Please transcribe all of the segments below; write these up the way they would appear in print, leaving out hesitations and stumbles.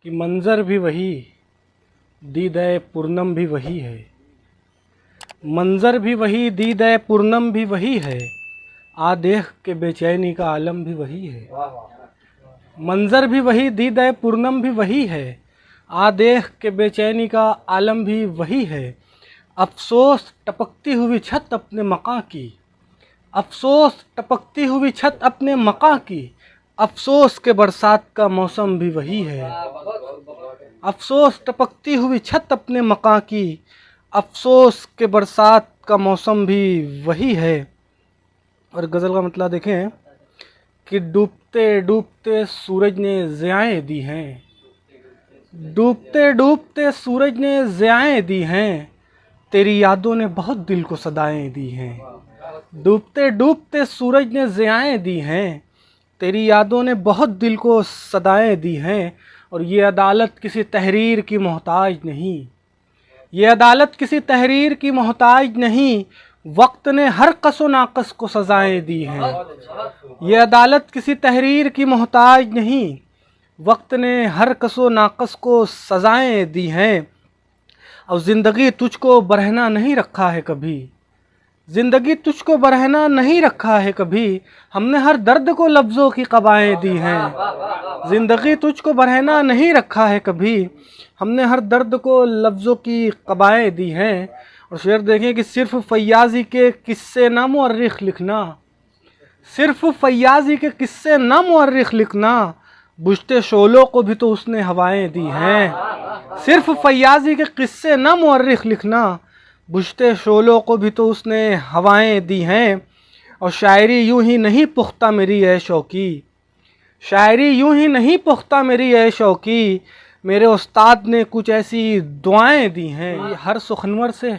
कि मंज़र भी वही, दीद-ए पूर्णम भी वही है। मंज़र भी वही, दीद-ए पूर्णम भी वही है। आ देख के बेचैनी का आलम भी वही है। मंज़र भी वही, दीद-ए पूर्णम भी वही है। आ देख के बेचैनी का आलम भी वही है। अफ़सोस टपकती हुई छत अपने मकां की, अफ़सोस टपकती हुई छत अपने मकां की। अफ़सोस के बरसात का मौसम भी वही है। अफ़सोस टपकती हुई छत अपने मकां की। अफ़सोस के बरसात का मौसम भी वही है। और गज़ल का मतलब देखें कि डूबते डूबते सूरज ने ज़ियाएँ दी हैं, डूबते डूबते सूरज ने ज़ियाएँ दी हैं। तेरी यादों ने बहुत दिल को सदाएँ दी हैं। डूबते डूबते सूरज ने ज़ियाएँ दी हैं। तेरी यादों ने बहुत दिल को सदाएँ दी हैं। और ये अदालत किसी तहरीर की मोहताज नहीं, ये अदालत किसी तहरीर की मोहताज नहीं। वक्त ने हर कस व नाकस को सज़ाएँ दी हैं। ये अदालत किसी तहरीर की मोहताज नहीं, वक्त ने हर कस व नाकस को सज़ाएँ दी हैं। और ज़िंदगी तुझको बरहना नहीं रखा है कभी, ज़िंदगी तुझको बरहना नहीं रखा है कभी। हमने हर दर्द को लफ्ज़ों की क़बाएँ दी हैं। ज़िंदगी तुझको बरहना नहीं रखा है कभी, हमने हर दर्द को लफ्ज़ों की क़बाएँ दी हैं। और शेर देखें कि सिर्फ़ फ़ैयाज़ी के किस्से ना मुअर्रिख़ लिखना, सिर्फ़ फ़ैयाज़ी के किस्से ना मुअर्रिख़ लिखना। बुझते शोलों को भी तो उसने हवाएँ दी हैं। सिर्फ़ फ़ैयाज़ी के किस्से ना मुअर्रिख़ लिखना, बुझते शोलों को भी तो उसने हवाएँ दी हैं। और शायरी यूं ही नहीं पुख्ता मेरी है शौकी, शायरी यूं ही नहीं पुख्ता मेरी है शौकी। मेरे उस्ताद ने कुछ ऐसी दुआएं दी हैं। हर सुखनवर से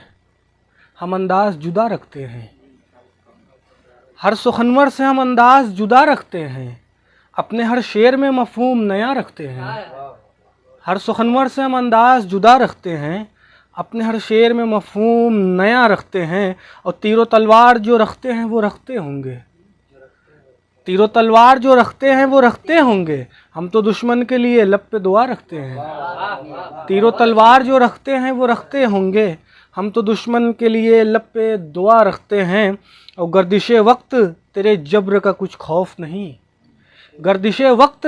हम अंदाज़ जुदा रखते हैं, हर सुखनवर से हम अंदाज़ जुदा रखते हैं। अपने हर शेर में मफ़हूम नया रखते हैं। हर सुखनवर से हम अंदाज़ जुदा रखते हैं, अपने हर शेर में मफ़हूम नया रखते हैं। और तीरो तलवार जो रखते हैं वो रखते होंगे, तीरो तलवार जो रखते हैं वो रखते होंगे। हम तो दुश्मन के लिए लब पे दुआ रखते हैं। तीरो तलवार जो रखते हैं वो रखते होंगे, हम तो दुश्मन के लिए लब पे दुआ रखते हैं। और गर्दिशे वक्त तेरे जब्र का कुछ खौफ नहीं, गर्दिशे वक्त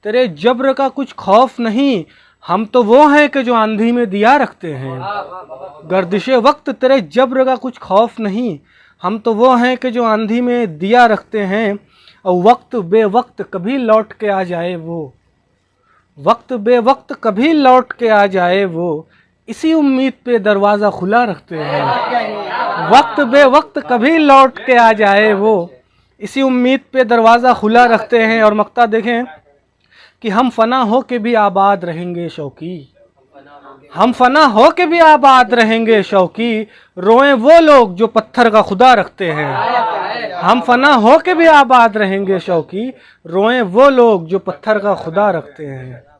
तेरे जब्र का कुछ खौफ नहीं। हम तो वो हैं कि जो आंधी में दिया रखते हैं। गर्दिशे वक्त तेरे जब्र का कुछ खौफ नहीं, हम तो वो हैं कि जो आंधी में दिया रखते हैं। और वक्त बे वक्त कभी लौट के आ जाए वो, वक्त बे वक्त कभी लौट के आ जाए वो, इसी उम्मीद पे दरवाज़ा खुला रखते हैं। वक्त बे वक्त कभी लौट के आ जाए वो, इसी उम्मीद पे दरवाज़ा खुला रखते हैं। और मक्ता देखें कि हम फना हो के भी आबाद रहेंगे शौकी, हम फना हो के भी आबाद रहेंगे शौकी। रोएं वो लोग जो पत्थर का खुदा रखते हैं। हम फना हो के भी आबाद रहेंगे शौकी, रोएं वो लोग जो पत्थर का खुदा रखते हैं।